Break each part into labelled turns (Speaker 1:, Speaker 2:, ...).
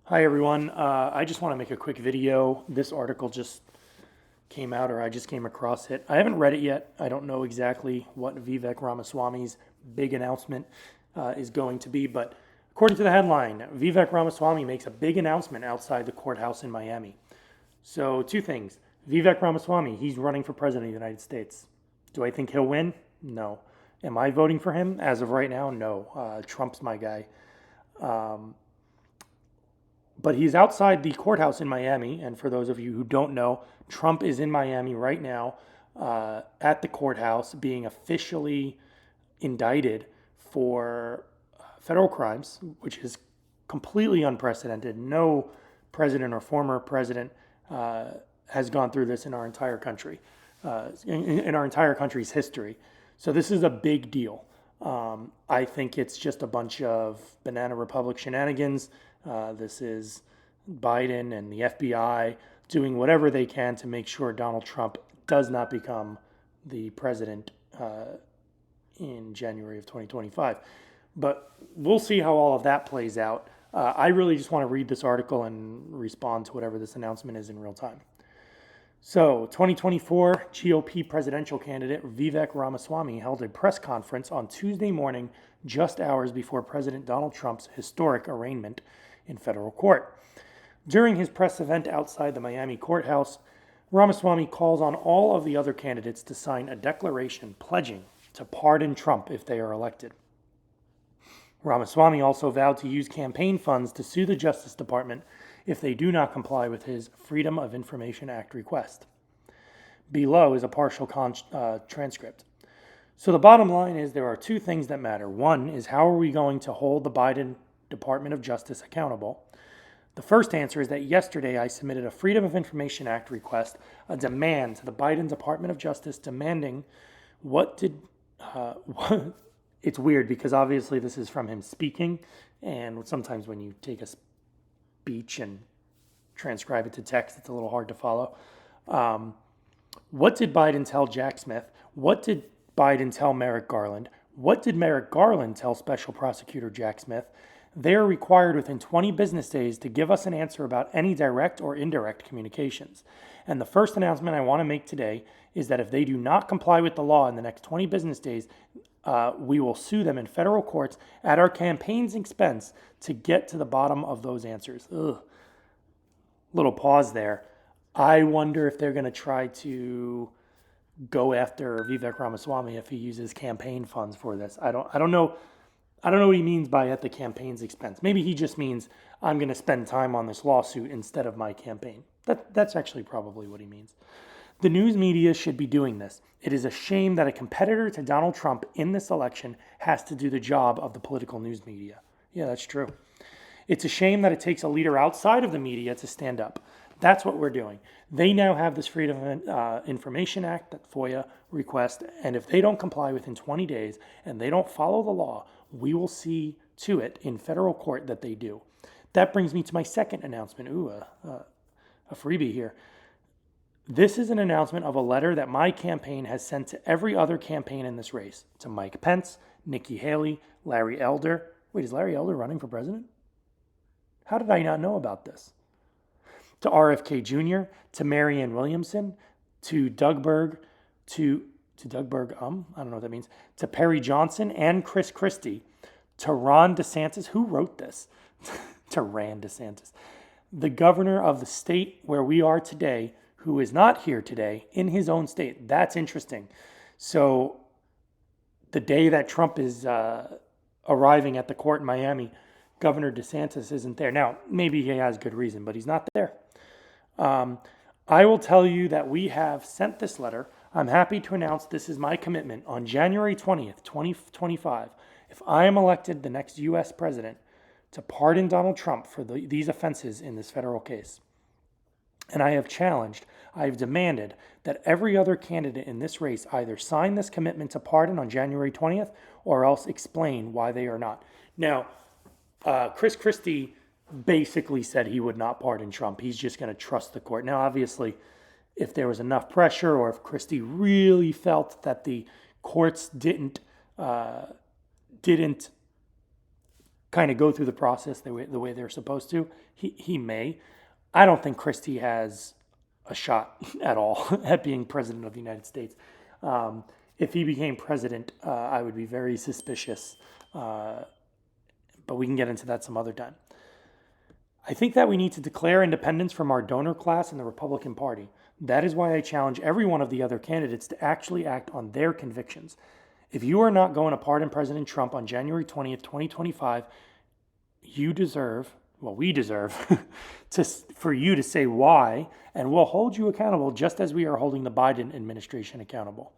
Speaker 1: Hi everyone. I just want to make a quick video. This article just came out, or I just came across it. I haven't read it yet. I don't know exactly what Vivek Ramaswamy's big announcement is going to be, but according to the headline, Vivek Ramaswamy makes a big announcement outside the courthouse in Miami. So, two things. Vivek Ramaswamy, he's running for president of the United States. Do I think he'll win? No. Am I voting for him? As of right now, no. Trump's my guy. But he's outside the courthouse in Miami. And for those of you who don't know, Trump is in Miami right now at the courthouse being officially indicted for federal crimes, which is completely unprecedented. No president or former president has gone through this in our entire country, in our entire country's history. So this is a big deal. I think it's just a bunch of banana republic shenanigans. This is Biden and the FBI doing whatever they can to make sure Donald Trump does not become the president in January of 2025. But we'll see how all of that plays out. I really just want to read this article and respond to whatever this announcement is in real time. So, 2024 GOP presidential candidate Vivek Ramaswamy held a press conference on Tuesday morning, just hours before President Donald Trump's historic arraignment in federal court. During his press event outside the Miami courthouse, Ramaswamy calls on all of the other candidates to sign a declaration pledging to pardon Trump if they are elected. Ramaswamy also vowed to use campaign funds to sue the Justice Department if they do not comply with his Freedom of Information Act request. Below is a partial transcript. So the bottom line is there are two things that matter. One is, how are we going to hold the Biden Department of Justice accountable? The first answer is that yesterday I submitted a Freedom of Information Act request, a demand to the Biden Department of Justice demanding it's weird because obviously this is from him speaking, and sometimes when you take a speech and transcribe it to text, it's a little hard to follow. What did Biden tell Jack Smith? What did Biden tell Merrick Garland? What did Merrick Garland tell Special Prosecutor Jack Smith? They are required within 20 business days to give us an answer about any direct or indirect communications. And the first announcement I want to make today is that if they do not comply with the law in the next 20 business days, we will sue them in federal courts at our campaign's expense to get to the bottom of those answers. Ugh. Little pause there. I wonder if they're going to try to go after Vivek Ramaswamy if he uses campaign funds for this. I don't know what he means by at the campaign's expense. Maybe he just means I'm going to spend time on this lawsuit instead of my campaign. That's actually probably what he means. The news media should be doing this. It is a shame that a competitor to Donald Trump in this election has to do the job of the political news media. Yeah, that's true. It's a shame that it takes a leader outside of the media to stand up. That's what we're doing. They now have this Freedom of Information Act, that FOIA request, and if they don't comply within 20 days and they don't follow the law, we will see to it in federal court that they do. That brings me to my second announcement. A freebie here. This is an announcement of a letter that my campaign has sent to every other campaign in this race, to Mike Pence, Nikki Haley, Larry Elder. Wait, is Larry Elder running for president? How did I not know about this? To RFK Jr., to Marianne Williamson, to Doug Berg, to Doug Berg, I don't know what that means, to Perry Johnson and Chris Christie, to Ron DeSantis. Who wrote this? To Ron DeSantis, the governor of the state where we are today, who is not here today in his own state. That's interesting. So the day that Trump is arriving at the court in Miami, Governor DeSantis isn't there. Now, maybe he has good reason, but he's not there. I will tell you that we have sent this letter. I'm happy to announce this is my commitment on January 20th, 2025. If I am elected the next U.S. president, to pardon Donald Trump for these offenses in this federal case. And I have demanded that every other candidate in this race either sign this commitment to pardon on January 20th or else explain why they are not. Now, Chris Christie basically said he would not pardon Trump. He's just going to trust the court. Now, obviously, if there was enough pressure or if Christie really felt that the courts didn't kind of go through the process the way they're supposed to, he may. I don't think Christie has a shot at all at being president of the United States. If he became president, I would be very suspicious, but we can get into that some other time. I think that we need to declare independence from our donor class in the Republican Party. That is why I challenge every one of the other candidates to actually act on their convictions. If you are not going to pardon President Trump on January 20th, 2025, we deserve for you to say why, and we'll hold you accountable just as we are holding the Biden administration accountable.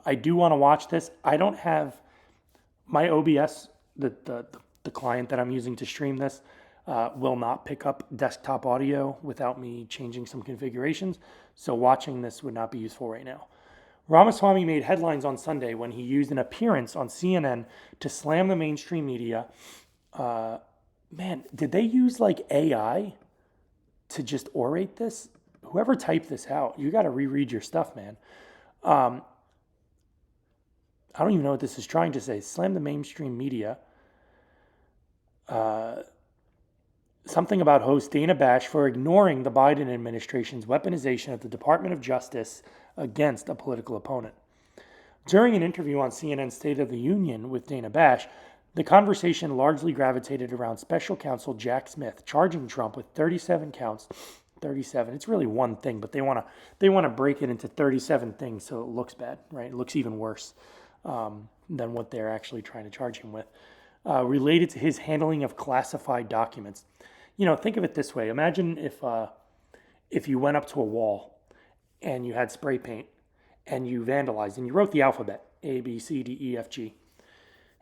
Speaker 1: I do want to watch this. I don't have my OBS, the client that I'm using to stream this, will not pick up desktop audio without me changing some configurations. So watching this would not be useful right now. Ramaswamy made headlines on Sunday when he used an appearance on CNN to slam the mainstream media. Man, did they use like AI to just orate this? Whoever typed this out, you got to reread your stuff, man. I don't even know what this is trying to say. Slam the mainstream media. Something about host Dana Bash for ignoring the Biden administration's weaponization of the Department of Justice against a political opponent. During an interview on CNN's State of the Union with Dana Bash, the conversation largely gravitated around special counsel Jack Smith charging Trump with 37 counts. 37. It's really one thing, but they want to break it into 37 things so it looks bad, right? It looks even worse than what they're actually trying to charge him with. Related to his handling of classified documents. You know, think of it this way. Imagine if you went up to a wall and you had spray paint and you vandalized and you wrote the alphabet, A, B, C, D, E, F, G,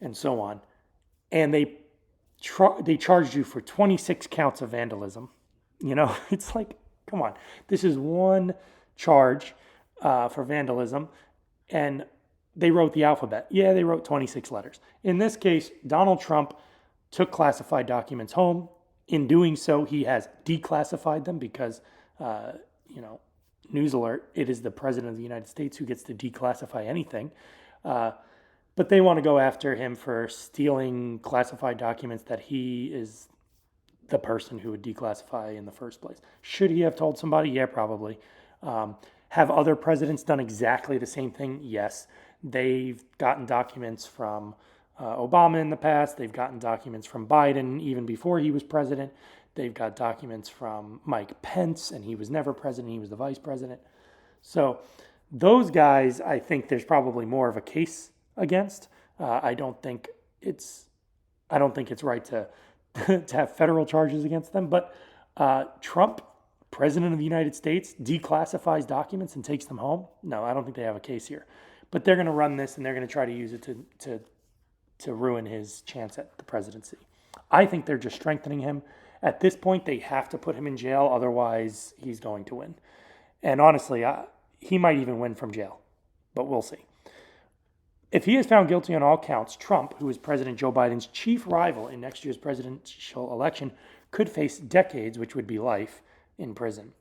Speaker 1: and so on. And they charged you for 26 counts of vandalism. You know, it's like, come on. This is one charge for vandalism, and they wrote the alphabet. Yeah, they wrote 26 letters. In this case, Donald Trump took classified documents home. In doing so, he has declassified them because, news alert, it is the president of the United States who gets to declassify anything. But they want to go after him for stealing classified documents that he is the person who would declassify in the first place. Should he have told somebody? Yeah, probably. Have other presidents done exactly the same thing? Yes. They've gotten documents from Obama in the past. They've gotten documents from Biden even before he was president. They've got documents from Mike Pence, and he was never president. He was the vice president. So those guys, I think there's probably more of a case against. I don't think it's right to have federal charges against them. But Trump, president of the United States, declassifies documents and takes them home. No, I don't think they have a case here. But they're going to run this and they're going to try to use it to ruin his chance at the presidency. I think they're just strengthening him. At this point, they have to put him in jail. Otherwise, he's going to win. And honestly, he might even win from jail. But we'll see. If he is found guilty on all counts, Trump, who is President Joe Biden's chief rival in next year's presidential election, could face decades, which would be life, in prison.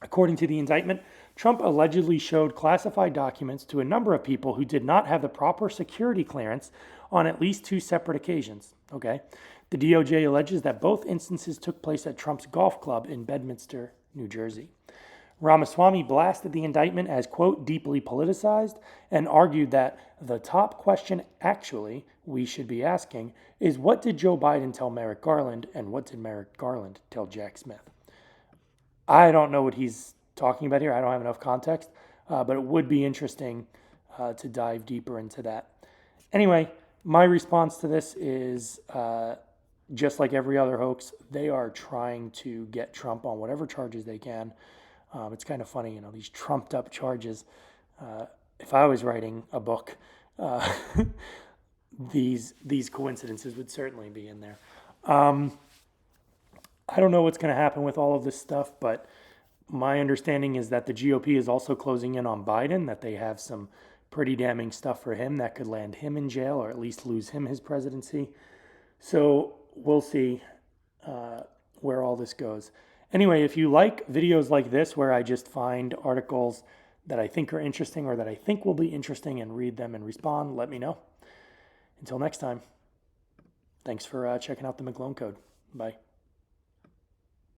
Speaker 1: According to the indictment, Trump allegedly showed classified documents to a number of people who did not have the proper security clearance on at least 2 separate occasions. Okay. The DOJ alleges that both instances took place at Trump's golf club in Bedminster, New Jersey. Ramaswamy blasted the indictment as, quote, deeply politicized, and argued that the top question actually we should be asking is, what did Joe Biden tell Merrick Garland, and what did Merrick Garland tell Jack Smith? I don't know what he's talking about here. I don't have enough context, but it would be interesting to dive deeper into that. Anyway, my response to this is just like every other hoax, they are trying to get Trump on whatever charges they can. It's kind of funny, these trumped up charges. If I was writing a book, these coincidences would certainly be in there. I don't know what's going to happen with all of this stuff, but my understanding is that the GOP is also closing in on Biden, that they have some pretty damning stuff for him that could land him in jail or at least lose him his presidency. So we'll see where all this goes. Anyway, if you like videos like this where I just find articles that I think are interesting or that I think will be interesting and read them and respond, let me know. Until next time. Thanks for checking out the McGlone Code. Bye.